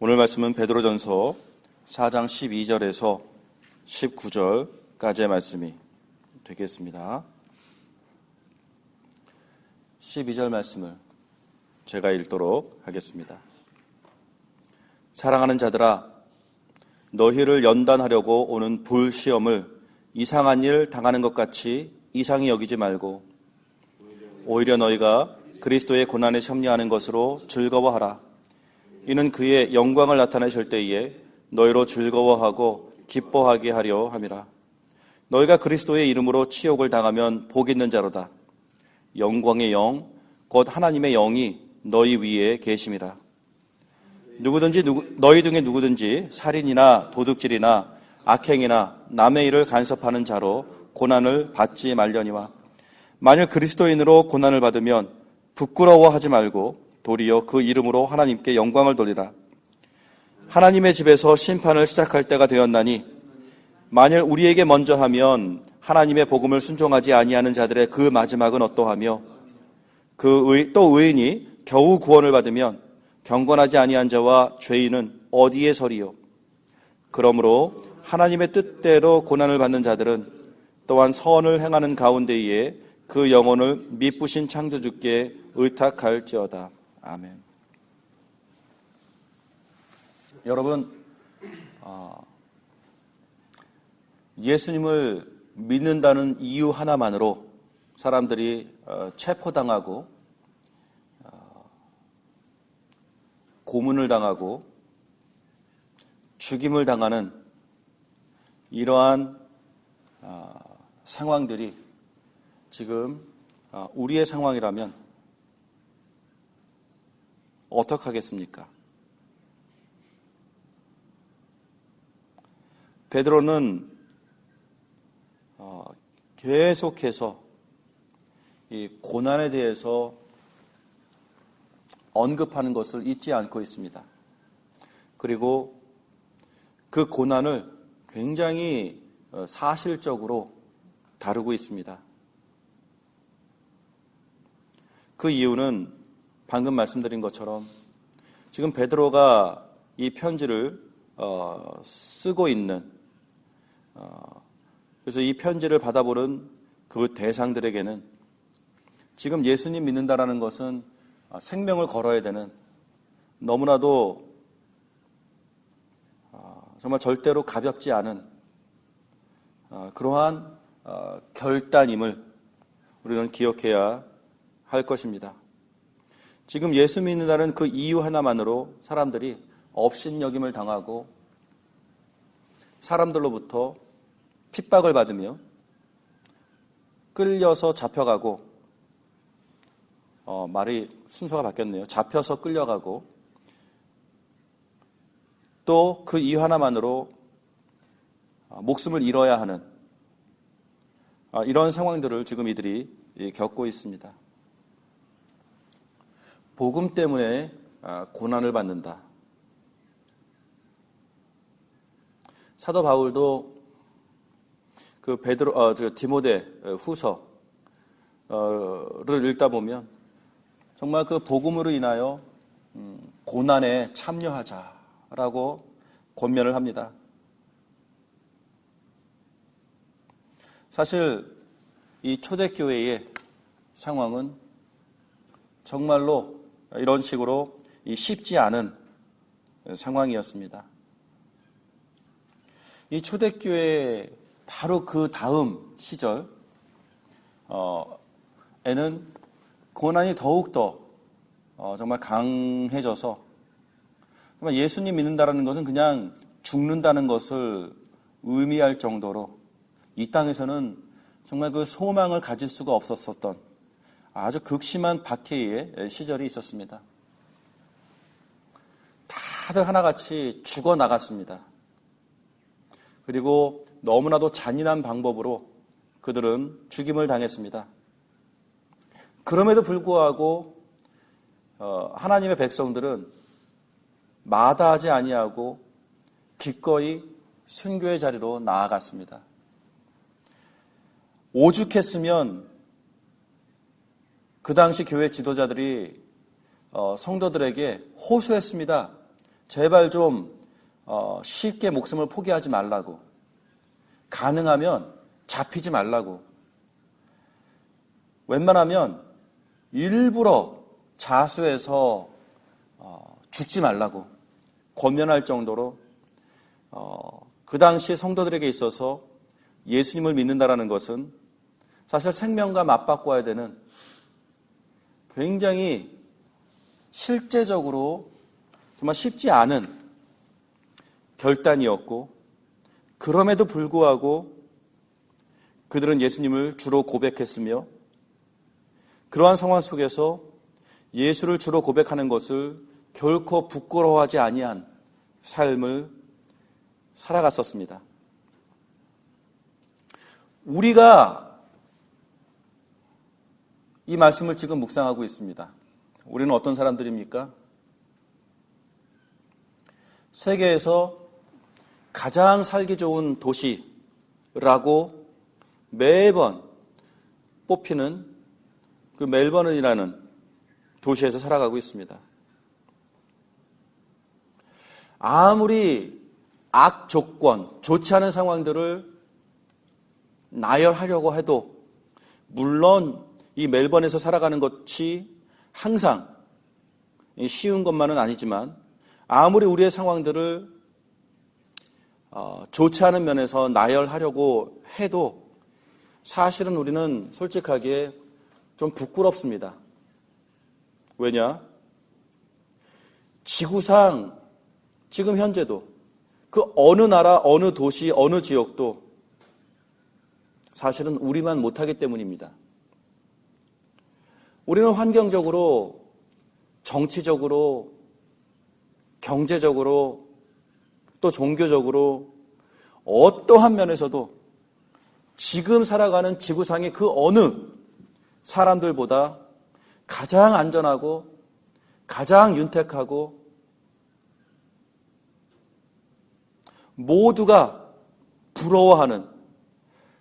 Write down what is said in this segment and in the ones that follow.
오늘 말씀은 베드로전서 4장 12절에서 19절까지의 말씀이 되겠습니다. 12절 말씀을 제가 읽도록 하겠습니다. 사랑하는 자들아, 너희를 연단하려고 오는 불시험을 이상한 일 당하는 것 같이 이상히 여기지 말고 오히려 너희가 그리스도의 고난에 참여하는 것으로 즐거워하라. 이는 그의 영광을 나타내실 때에 너희로 즐거워하고 기뻐하게 하려 함이라. 너희가 그리스도의 이름으로 치욕을 당하면 복 있는 자로다. 영광의 영, 곧 하나님의 영이 너희 위에 계심이라. 너희 중에 누구든지 살인이나 도둑질이나 악행이나 남의 일을 간섭하는 자로 고난을 받지 말려니와, 만일 그리스도인으로 고난을 받으면 부끄러워하지 말고 도리어 그 이름으로 하나님께 영광을 돌리라. 하나님의 집에서 심판을 시작할 때가 되었나니, 만일 우리에게 먼저 하면 하나님의 복음을 순종하지 아니하는 자들의 그 마지막은 어떠하며, 또 의인이 겨우 구원을 받으면 경건하지 아니한 자와 죄인은 어디에 서리요. 그러므로 하나님의 뜻대로 고난을 받는 자들은 또한 선을 행하는 가운데에 그 영혼을 미쁘신 창조주께 의탁할지어다. 아멘. 여러분, 예수님을 믿는다는 이유 하나만으로 사람들이 체포당하고 고문을 당하고 죽임을 당하는 이러한 상황들이 지금 우리의 상황이라면 어떡하겠습니까? 베드로는 계속해서 이 고난에 대해서 언급하는 것을 잊지 않고 있습니다. 그리고 그 고난을 굉장히 사실적으로 다루고 있습니다. 그 이유는 방금 말씀드린 것처럼 지금 베드로가 이 편지를 쓰고 있는, 그래서 이 편지를 받아보는 그 대상들에게는 지금 예수님 믿는다라는 것은 생명을 걸어야 되는, 너무나도 정말 절대로 가볍지 않은 그러한 결단임을 우리는 기억해야 할 것입니다. 지금 예수 믿는다는 그 이유 하나만으로 사람들이 업신여김을 당하고 사람들로부터 핍박을 받으며 끌려서 잡혀가고, 말이 순서가 바뀌었네요. 잡혀서 끌려가고, 또 그 이유 하나만으로 목숨을 잃어야 하는 이런 상황들을 지금 이들이 겪고 있습니다. 복음 때문에 고난을 받는다. 사도 바울도 그 디모데 후서를 읽다 보면 정말 그 복음으로 인하여 고난에 참여하자라고 권면을 합니다. 사실 이 초대교회의 상황은 정말로 이런 식으로 쉽지 않은 상황이었습니다. 이 초대교회 바로 그 다음 시절 에는 고난이 더욱더 정말 강해져서 정말 예수님 믿는다는 것은 그냥 죽는다는 것을 의미할 정도로 이 땅에서는 정말 그 소망을 가질 수가 없었던 아주 극심한 박해의 시절이 있었습니다. 다들 하나같이 죽어나갔습니다. 그리고 너무나도 잔인한 방법으로 그들은 죽임을 당했습니다. 그럼에도 불구하고 하나님의 백성들은 마다하지 아니하고 기꺼이 순교의 자리로 나아갔습니다. 오죽했으면 그 당시 교회 지도자들이 성도들에게 호소했습니다. 제발 좀 쉽게 목숨을 포기하지 말라고, 가능하면 잡히지 말라고, 웬만하면 일부러 자수해서 죽지 말라고 권면할 정도로 그 당시 성도들에게 있어서 예수님을 믿는다라는 것은 사실 생명과 맞바꿔야 되는 굉장히 실제적으로 정말 쉽지 않은 결단이었고, 그럼에도 불구하고 그들은 예수님을 주로 고백했으며, 그러한 상황 속에서 예수를 주로 고백하는 것을 결코 부끄러워하지 아니한 삶을 살아갔었습니다. 우리가 이 말씀을 지금 묵상하고 있습니다. 우리는 어떤 사람들입니까? 세계에서 가장 살기 좋은 도시라고 매번 뽑히는 그 멜버른이라는 도시에서 살아가고 있습니다. 아무리 악조건, 좋지 않은 상황들을 나열하려고 해도, 물론 이 멜번에서 살아가는 것이 항상 쉬운 것만은 아니지만, 아무리 우리의 상황들을 좋지 않은 면에서 나열하려고 해도 사실은 우리는 솔직하게 좀 부끄럽습니다. 왜냐? 지구상 지금 현재도 그 어느 나라, 어느 도시, 어느 지역도 사실은 우리만 못하기 때문입니다. 우리는 환경적으로, 정치적으로, 경제적으로, 또 종교적으로 어떠한 면에서도 지금 살아가는 지구상의 그 어느 사람들보다 가장 안전하고 가장 윤택하고 모두가 부러워하는,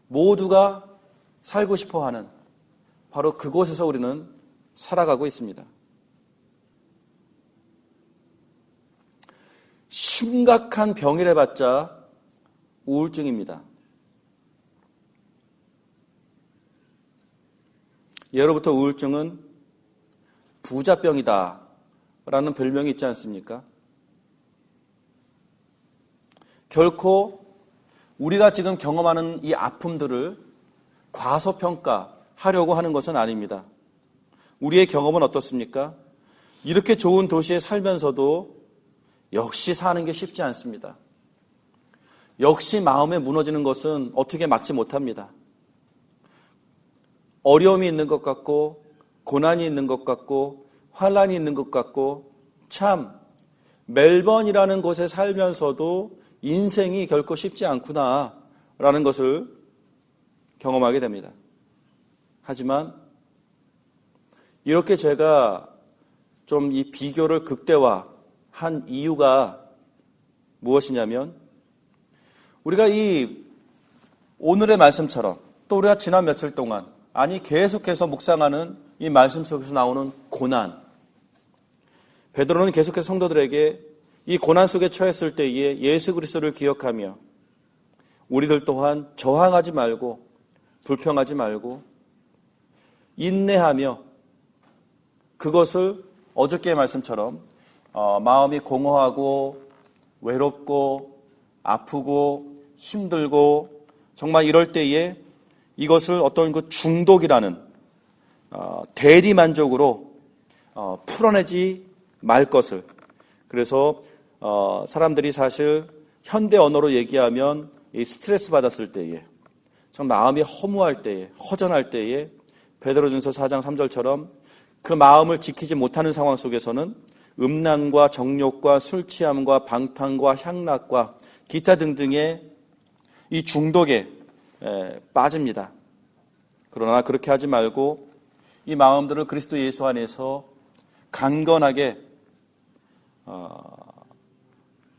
모두가 살고 싶어하는 바로 그곳에서 우리는 살아가고 있습니다. 심각한 병이래봤자 우울증입니다. 예로부터 우울증은 부자병이다 라는 별명이 있지 않습니까? 결코 우리가 지금 경험하는 이 아픔들을 과소평가하려고 하는 것은 아닙니다. 우리의 경험은 어떻습니까? 이렇게 좋은 도시에 살면서도 역시 사는 게 쉽지 않습니다. 역시 마음에 무너지는 것은 어떻게 막지 못합니다. 어려움이 있는 것 같고, 고난이 있는 것 같고, 환난이 있는 것 같고, 참 멜번이라는 곳에 살면서도 인생이 결코 쉽지 않구나라는 것을 경험하게 됩니다. 하지만 이렇게 제가 좀 이 비교를 극대화한 이유가 무엇이냐면, 우리가 이 오늘의 말씀처럼, 또 우리가 지난 며칠 동안, 아니 계속해서 묵상하는 이 말씀 속에서 나오는 고난, 베드로는 계속해서 성도들에게 이 고난 속에 처했을 때에 예수 그리스도를 기억하며 우리들 또한 저항하지 말고 불평하지 말고 인내하며, 그것을 어저께의 말씀처럼 마음이 공허하고 외롭고 아프고 힘들고 정말 이럴 때에 이것을 어떤 그 중독이라는 대리만족으로 풀어내지 말 것을. 그래서 사람들이 사실 현대 언어로 얘기하면 이 스트레스 받았을 때에, 정 마음이 허무할 때에, 허전할 때에 베드로전서 4장 3절처럼 그 마음을 지키지 못하는 상황 속에서는 음란과 정욕과 술 취함과 방탕과 향락과 기타 등등의 이 중독에 빠집니다. 그러나 그렇게 하지 말고 이 마음들을 그리스도 예수 안에서 강건하게,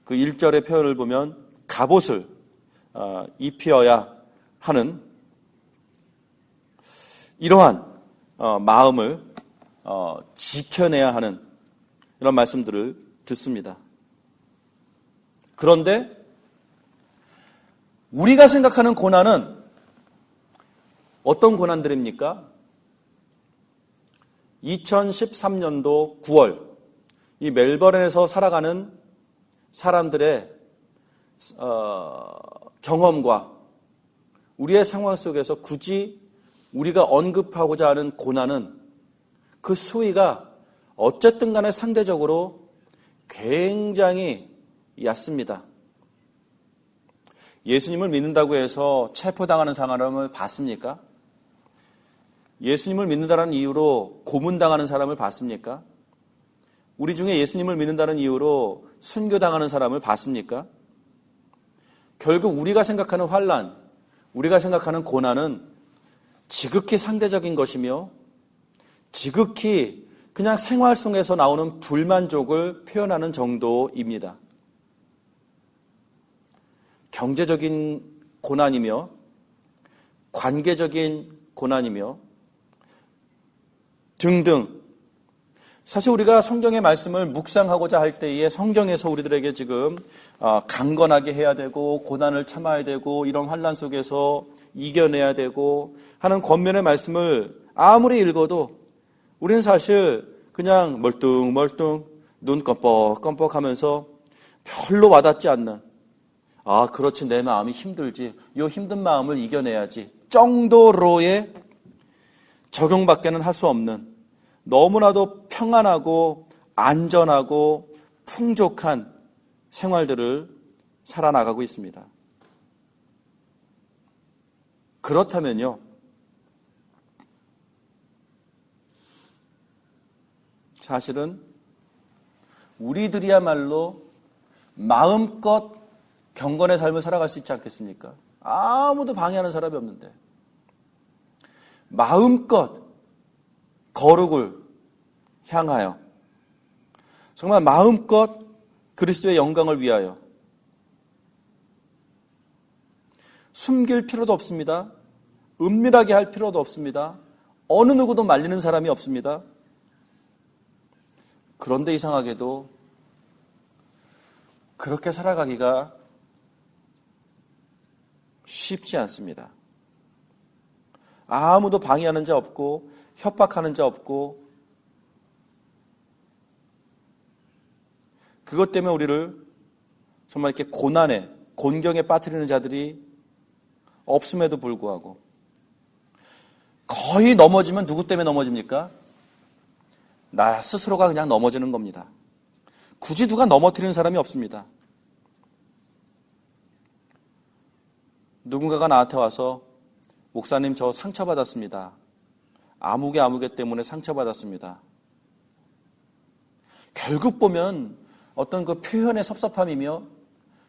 그 1절의 표현을 보면 갑옷을 입혀야 하는 이러한 마음을, 지켜내야 하는 이런 말씀들을 듣습니다. 그런데 우리가 생각하는 고난은 어떤 고난들입니까? 2013년도 9월 이 멜버른에서 살아가는 사람들의 경험과 우리의 상황 속에서 굳이 우리가 언급하고자 하는 고난은 그 수위가 어쨌든 간에 상대적으로 굉장히 얕습니다. 예수님을 믿는다고 해서 체포당하는 사람을 봤습니까? 예수님을 믿는다는 이유로 고문당하는 사람을 봤습니까? 우리 중에 예수님을 믿는다는 이유로 순교당하는 사람을 봤습니까? 결국 우리가 생각하는 환난, 우리가 생각하는 고난은 지극히 상대적인 것이며 지극히 그냥 생활 속에서 나오는 불만족을 표현하는 정도입니다. 경제적인 고난이며 관계적인 고난이며 등등. 사실 우리가 성경의 말씀을 묵상하고자 할 때에 성경에서 우리들에게 지금 강건하게 해야 되고 고난을 참아야 되고 이런 환난 속에서 이겨내야 되고 하는 권면의 말씀을 아무리 읽어도 우리는 사실 그냥 멀뚱멀뚱 눈 껌뻑껌뻑 하면서 별로 와닿지 않는, 아 그렇지 내 마음이 힘들지, 이 힘든 마음을 이겨내야지 정도로의 적용밖에는 할 수 없는 너무나도 평안하고 안전하고 풍족한 생활들을 살아나가고 있습니다. 그렇다면요, 사실은 우리들이야말로 마음껏 경건의 삶을 살아갈 수 있지 않겠습니까? 아무도 방해하는 사람이 없는데 마음껏 거룩을 향하여 정말 마음껏 그리스도의 영광을 위하여 숨길 필요도 없습니다. 은밀하게 할 필요도 없습니다. 어느 누구도 말리는 사람이 없습니다. 그런데 이상하게도 그렇게 살아가기가 쉽지 않습니다. 아무도 방해하는 자 없고 협박하는 자 없고 그것 때문에 우리를 정말 이렇게 고난에 곤경에 빠뜨리는 자들이 없음에도 불구하고 거의 넘어지면 누구 때문에 넘어집니까? 나 스스로가 그냥 넘어지는 겁니다. 굳이 누가 넘어뜨리는 사람이 없습니다. 누군가가 나한테 와서 목사님 저 상처받았습니다. 아무개 때문에 상처받았습니다. 결국 보면 어떤 그 표현의 섭섭함이며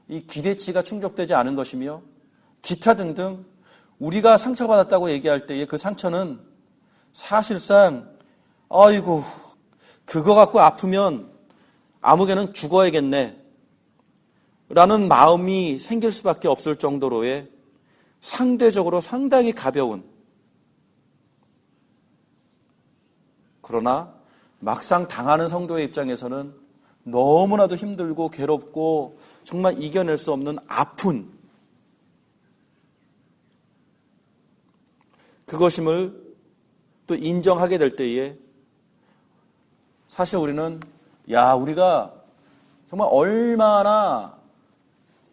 이 기대치가 충족되지 않은 것이며 기타 등등 우리가 상처받았다고 얘기할 때의 그 상처는 사실상 아이고 그거 갖고 아프면 아무개는 죽어야겠네 라는 마음이 생길 수밖에 없을 정도로의 상대적으로 상당히 가벼운, 그러나 막상 당하는 성도의 입장에서는 너무나도 힘들고 괴롭고 정말 이겨낼 수 없는 아픈 그것임을 또 인정하게 될 때에 사실 우리는 우리가 정말 얼마나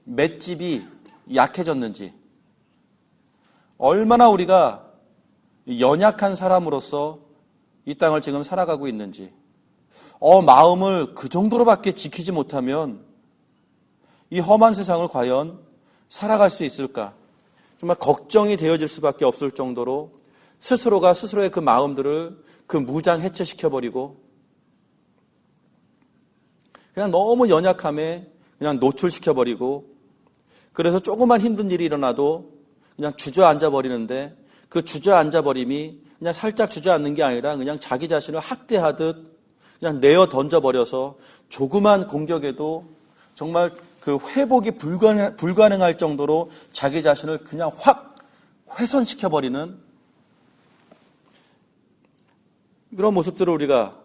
맷집이 약해졌는지, 얼마나 우리가 연약한 사람으로서 이 땅을 지금 살아가고 있는지, 마음을 그 정도로밖에 지키지 못하면 이 험한 세상을 과연 살아갈 수 있을까? 정말 걱정이 되어질 수밖에 없을 정도로 스스로가 스스로의 그 마음들을 그 무장 해체시켜버리고 그냥 너무 연약함에 그냥 노출시켜버리고, 그래서 조그만 힘든 일이 일어나도 그냥 주저앉아 버리는데 그 주저앉아버림이 그냥 살짝 주저앉는 게 아니라 그냥 자기 자신을 학대하듯 그냥 내어 던져버려서 조그만 공격에도 정말 그 회복이 불가능할 정도로 자기 자신을 그냥 확 훼손시켜버리는 그런 모습들을 우리가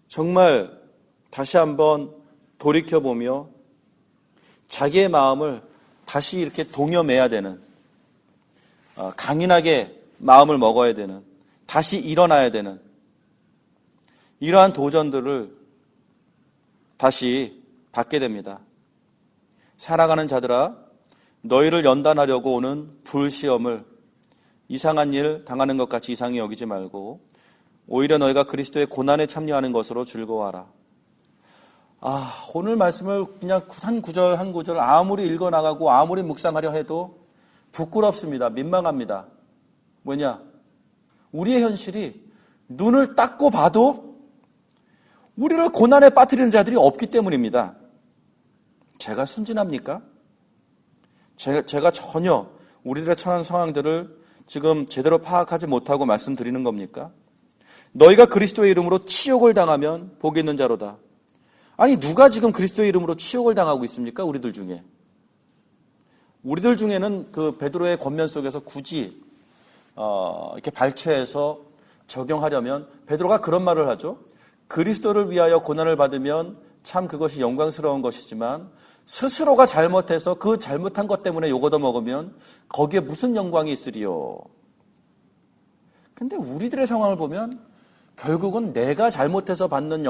정말 다시 한번 돌이켜보며 자기의 마음을 다시 이렇게 동여매야 되는, 강인하게 마음을 먹어야 되는, 다시 일어나야 되는 이러한 도전들을 다시 받게 됩니다. 살아가는 자들아, 너희를 연단하려고 오는 불시험을 이상한 일 당하는 것 같이 이상히 여기지 말고 오히려 너희가 그리스도의 고난에 참여하는 것으로 즐거워하라. 오늘 말씀을 그냥 한 구절 한 구절 아무리 읽어나가고 아무리 묵상하려 해도 부끄럽습니다. 민망합니다. 뭐냐? 우리의 현실이 눈을 닦고 봐도 우리를 고난에 빠뜨리는 자들이 없기 때문입니다. 제가 순진합니까? 제가 전혀 우리들의 처한 상황들을 지금 제대로 파악하지 못하고 말씀드리는 겁니까? 너희가 그리스도의 이름으로 치욕을 당하면 복이 있는 자로다. 아니, 누가 지금 그리스도의 이름으로 치욕을 당하고 있습니까? 우리들 중에. 우리들 중에는 그 베드로의 권면 속에서 굳이 이렇게 발췌해서 적용하려면 베드로가 그런 말을 하죠. 그리스도를 위하여 고난을 받으면 참 그것이 영광스러운 것이지만 스스로가 잘못해서 그 잘못한 것 때문에 욕 얻어먹으면 거기에 무슨 영광이 있으리요. 근데 우리들의 상황을 보면 결국은 내가 잘못해서 받는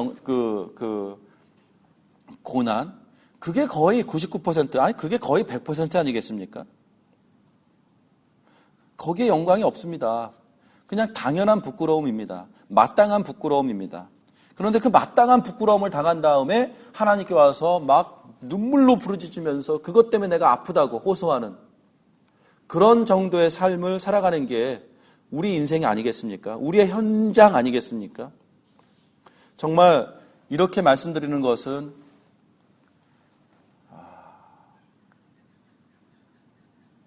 고난, 그게 거의 99%, 아니 그게 거의 100% 아니겠습니까? 거기에 영광이 없습니다. 그냥 당연한 부끄러움입니다. 마땅한 부끄러움입니다. 그런데 그 마땅한 부끄러움을 당한 다음에 하나님께 와서 막 눈물로 부르짖으면서 그것 때문에 내가 아프다고 호소하는 그런 정도의 삶을 살아가는 게 우리 인생이 아니겠습니까? 우리의 현장 아니겠습니까? 정말 이렇게 말씀드리는 것은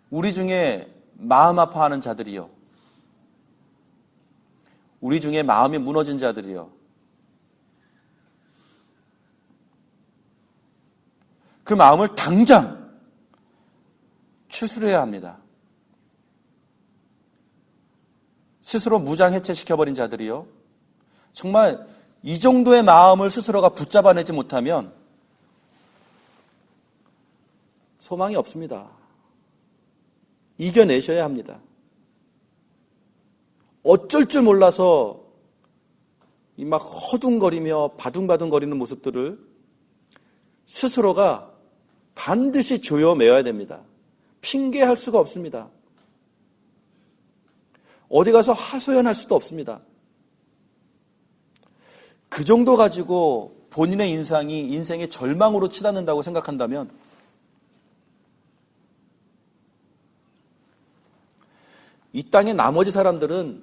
우리 중에 마음 아파하는 자들이요, 우리 중에 마음이 무너진 자들이요, 그 마음을 당장 추스려야 합니다. 스스로 무장해체시켜버린 자들이요, 정말 이 정도의 마음을 스스로가 붙잡아내지 못하면 소망이 없습니다. 이겨내셔야 합니다. 어쩔 줄 몰라서 이 막 허둥거리며 바둥바둥거리는 모습들을 스스로가 반드시 조여매어야 됩니다. 핑계할 수가 없습니다. 어디 가서 하소연할 수도 없습니다. 그 정도 가지고 본인의 인상이 인생의 절망으로 치닫는다고 생각한다면 이 땅의 나머지 사람들은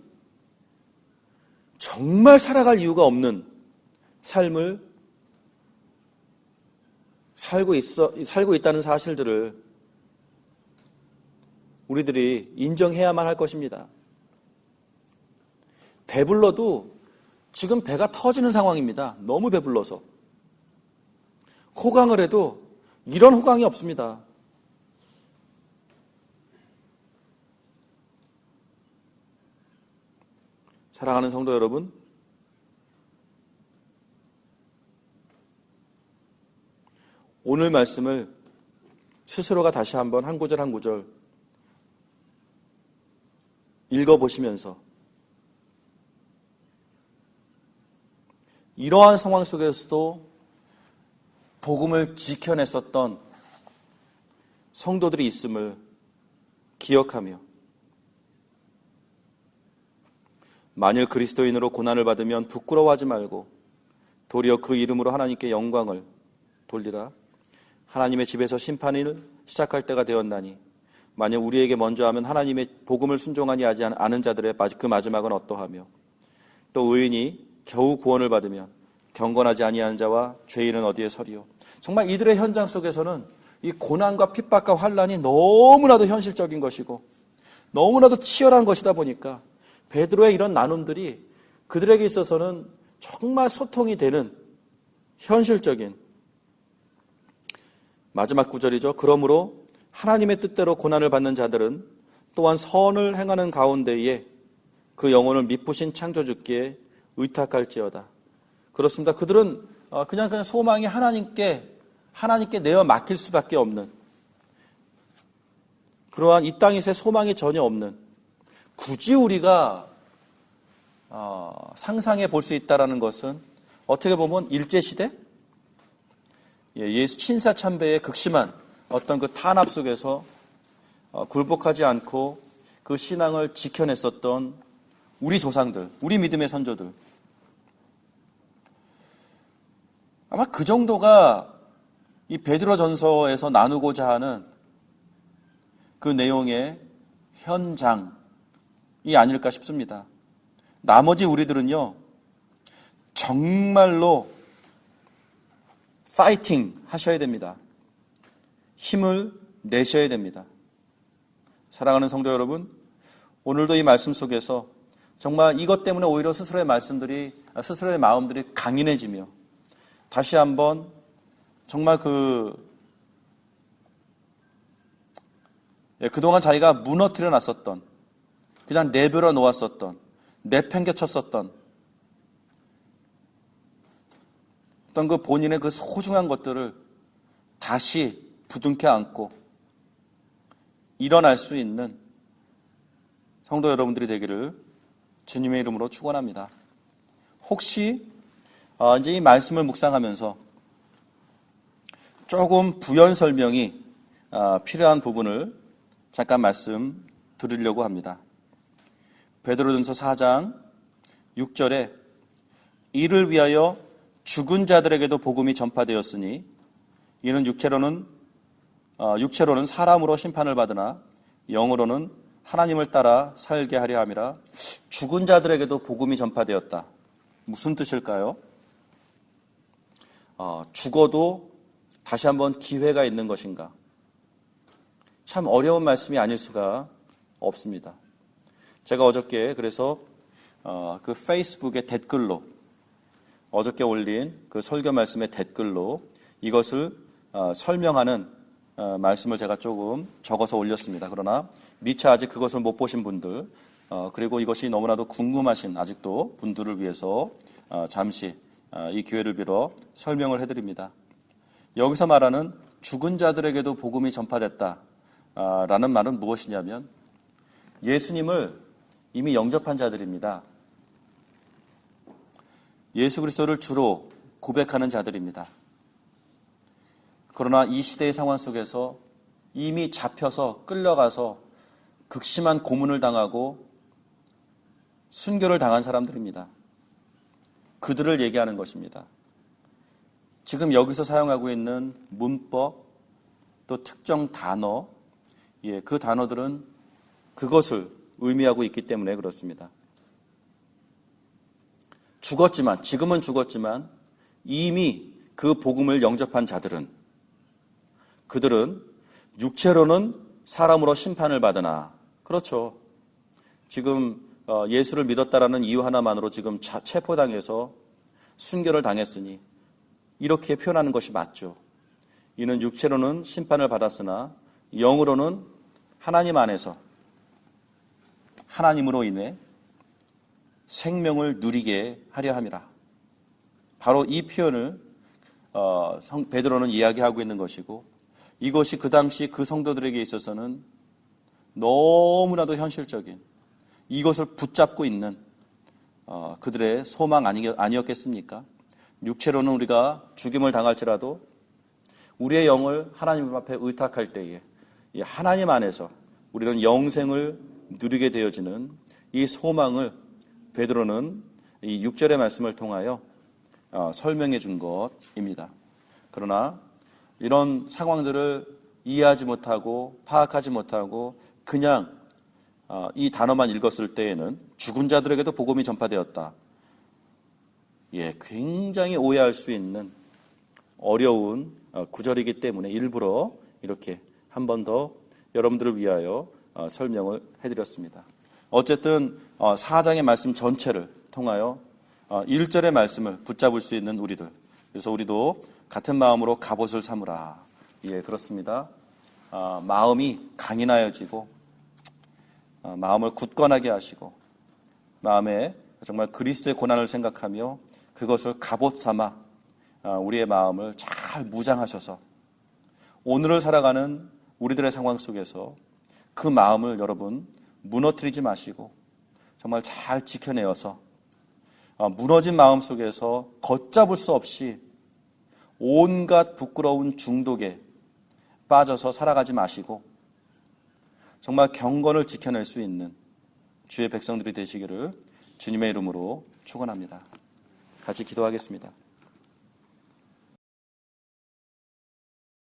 정말 살아갈 이유가 없는 삶을 살고 있다는 사실들을 우리들이 인정해야만 할 것입니다. 배불러도 지금 배가 터지는 상황입니다. 너무 배불러서. 호강을 해도 이런 호강이 없습니다. 사랑하는 성도 여러분, 오늘 말씀을 스스로가 다시 한번 한 구절 한 구절 읽어보시면서 이러한 상황 속에서도 복음을 지켜냈었던 성도들이 있음을 기억하며 만일 그리스도인으로 고난을 받으면 부끄러워하지 말고 도리어 그 이름으로 하나님께 영광을 돌리라. 하나님의 집에서 심판을 시작할 때가 되었나니 만일 우리에게 먼저 하면 하나님의 복음을 순종하지 않은 자들의 그 마지막은 어떠하며 또 의인이 겨우 구원을 받으면 경건하지 아니하는 자와 죄인은 어디에 서리요. 정말 이들의 현장 속에서는 이 고난과 핍박과 환난이 너무나도 현실적인 것이고 너무나도 치열한 것이다 보니까 베드로의 이런 나눔들이 그들에게 있어서는 정말 소통이 되는 현실적인 마지막 구절이죠. 그러므로 하나님의 뜻대로 고난을 받는 자들은 또한 선을 행하는 가운데에 그 영혼을 미쁘신 창조주께 의탁할지어다. 그렇습니다. 그들은 그냥 소망이 하나님께 하나님께 내어 맡길 수밖에 없는 그러한 이 땅에서의 소망이 전혀 없는 굳이 우리가 상상해 볼 수 있다는 것은 어떻게 보면 일제시대 예수 친사참배의 극심한 어떤 그 탄압 속에서 굴복하지 않고 그 신앙을 지켜냈었던 우리 조상들, 우리 믿음의 선조들. 아마 그 정도가 이 베드로전서에서 나누고자 하는 그 내용의 현장이 아닐까 싶습니다. 나머지 우리들은요, 정말로 파이팅 하셔야 됩니다. 힘을 내셔야 됩니다. 사랑하는 성도 여러분, 오늘도 이 말씀 속에서 정말 이것 때문에 오히려 스스로의 마음들이 강인해지며 다시 한번 정말 그동안 자기가 무너뜨려 놨었던, 그냥 내버려 놓았었던, 내팽개쳤었던 어떤 그 본인의 그 소중한 것들을 다시 부둥켜 안고 일어날 수 있는 성도 여러분들이 되기를 주님의 이름으로 축원합니다. 혹시 이제 이 말씀을 묵상하면서 조금 부연 설명이 필요한 부분을 잠깐 말씀 드리려고 합니다. 베드로전서 4장 6절에 이를 위하여 죽은 자들에게도 복음이 전파되었으니 이는 육체로는 사람으로 심판을 받으나 영으로는 하나님을 따라 살게 하려 함이라. 죽은 자들에게도 복음이 전파되었다. 무슨 뜻일까요? 죽어도 다시 한번 기회가 있는 것인가? 참 어려운 말씀이 아닐 수가 없습니다. 제가 어저께 그래서 그 페이스북의 댓글로 어저께 올린 그 설교 말씀의 댓글로 이것을 설명하는 말씀을 제가 조금 적어서 올렸습니다. 그러나 미처 아직 그것을 못 보신 분들 그리고 이것이 너무나도 궁금하신 아직도 분들을 위해서 잠시 이 기회를 빌어 설명을 해드립니다. 여기서 말하는 죽은 자들에게도 복음이 전파됐다 라는 말은 무엇이냐면 예수님을 이미 영접한 자들입니다. 예수 그리스도를 주로 고백하는 자들입니다. 그러나 이 시대의 상황 속에서 이미 잡혀서 끌려가서 극심한 고문을 당하고 순교를 당한 사람들입니다. 그들을 얘기하는 것입니다. 지금 여기서 사용하고 있는 문법, 또 특정 단어, 그 단어들은 그것을 의미하고 있기 때문에 그렇습니다. 지금은 죽었지만 이미 그 복음을 영접한 자들은 그들은 육체로는 사람으로 심판을 받으나 그렇죠. 지금 예수를 믿었다라는 이유 하나만으로 지금 체포당해서 순교를 당했으니 이렇게 표현하는 것이 맞죠. 이는 육체로는 심판을 받았으나 영으로는 하나님 안에서 하나님으로 인해 생명을 누리게 하려 함이라. 바로 이 표현을 베드로는 이야기하고 있는 것이고 이것이 그 당시 그 성도들에게 있어서는 너무나도 현실적인 이것을 붙잡고 있는 그들의 소망 아니었겠습니까? 육체로는 우리가 죽임을 당할지라도 우리의 영을 하나님 앞에 의탁할 때에 하나님 안에서 우리는 영생을 누리게 되어지는 이 소망을 베드로는 이 6절의 말씀을 통하여 설명해 준 것입니다. 그러나 이런 상황들을 이해하지 못하고 파악하지 못하고 그냥 이 단어만 읽었을 때에는 죽은 자들에게도 복음이 전파되었다. 굉장히 오해할 수 있는 어려운 구절이기 때문에 일부러 이렇게 한 번 더 여러분들을 위하여 설명을 해드렸습니다. 어쨌든 4장의 말씀 전체를 통하여 1절의 말씀을 붙잡을 수 있는 우리들, 그래서 우리도 같은 마음으로 갑옷을 삼으라. 그렇습니다. 마음이 강인하여지고 마음을 굳건하게 하시고 마음에 정말 그리스도의 고난을 생각하며 그것을 갑옷 삼아 우리의 마음을 잘 잘 무장하셔서 오늘을 살아가는 우리들의 상황 속에서 그 마음을 여러분 무너뜨리지 마시고 정말 잘 지켜내어서 무너진 마음 속에서 걷잡을 수 없이 온갖 부끄러운 중독에 빠져서 살아가지 마시고 정말 경건을 지켜낼 수 있는 주의 백성들이 되시기를 주님의 이름으로 축원합니다. 같이 기도하겠습니다.